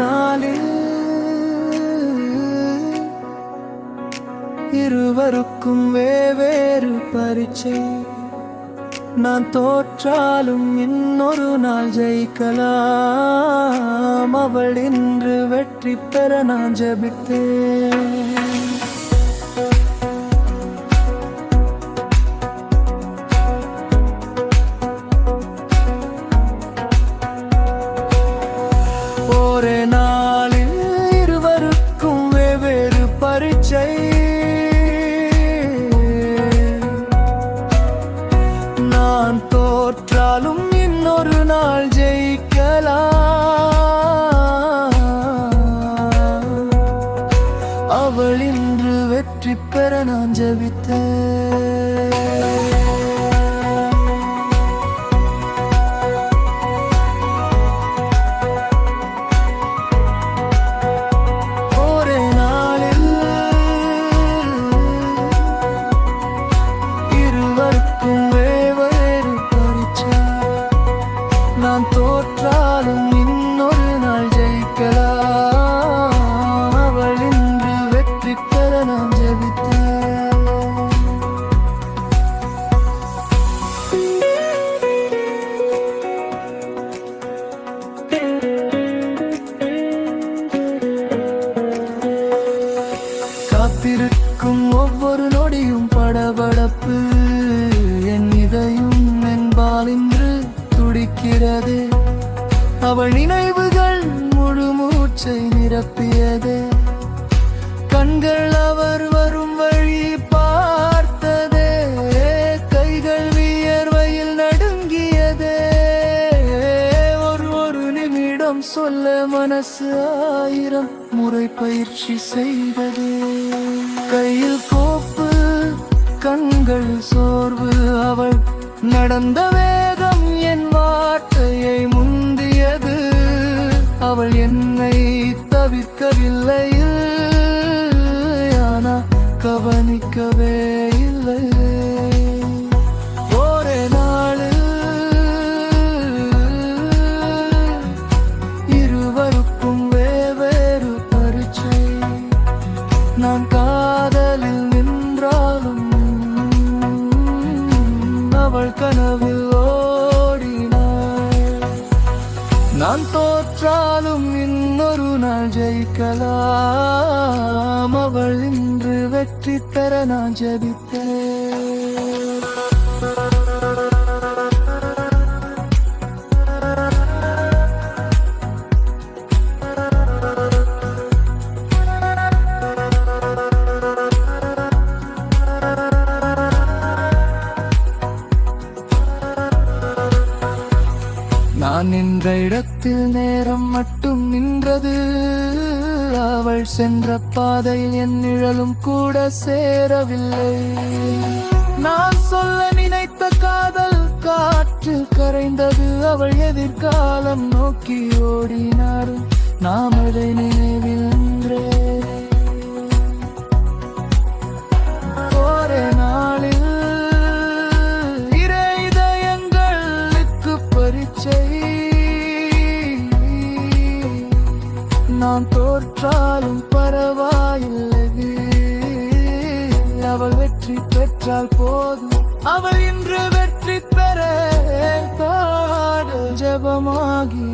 நாளில் இருவருக்கும் வெவ்வேறு பரீட்சை. நான் தோற்றாலும் இன்னொரு நாள் ஜெயிக்கலாம். அவள் இன்று வெற்றி பெற நான் ஜெபித்தேன். ஒரே நாளில் இருவருக்கும் வெவ்வேறு பரீட்சை. நான் தோற்றாலும் இன்னொரு நாள் ஜெயிக்கலாம். அவள் இன்று வெற்றி பெற நான் ஜெபித்தேன். நான் தோற்றாலும் இன்னொரு நாள் ஜெயிக்கலாம். அவள் இன்று வெற்றி பெற நான் ஜெபித்தேன். காத்திருக்கும் ஒவ்வொரு நொடியும் படபடப்பு. என் இதயம் என்பால் இன்று துடிக்கிறது. அவள் நினைவுகள் முழு மூச்சை நிரப்பியது. கண்கள் அவர் வரும் வழி பார்த்ததே. கைகள் வியர்வையில் நடுங்கியதே. ஒரு நிமிடம் சொல்ல மனசு 1000 முறை பயிற்சி செய்தது. கையில் கோப்பு, கண்கள் சோர்வு. அவள் நடந்த வேகம் என் வார்த்தையை முந்தியது. அவள் என்னை தவிர்க்கவில்லை, ஆனால் கவனிக்கவே இல்லை. ஒரே நாளில் இருவருக்கும் வெவ்வேறு பரீட்சை. நான் காதலில் நின்றாலும் அவள் கனவில் ஓடினாள். நான் தோற்றாலும் இன்னொரு நாள் ஜெயிக்கலாம். அவள் இன்று வெற்றி பெற நான் ஜெபித்தேன். நான் நின்ற இடத்தில் நேரம் மட்டும் நின்றது. அவள் சென்ற பாதையில் என் நிழலும் கூட சேரவில்லை. நான் சொல்ல நினைத்த காதல் காற்றில் கரைந்தது. அவள் எதிர்காலம் நோக்கி ஓடினார். நாம் அதை நினைவில் நின்றேன். ஒரே நாளில் நான் தோற்றாலும் பரவாயில்லை. அவள் வெற்றி பெற்றால் போதும். அவள் இன்று வெற்றி பெற பாடல் ஜெபமாகி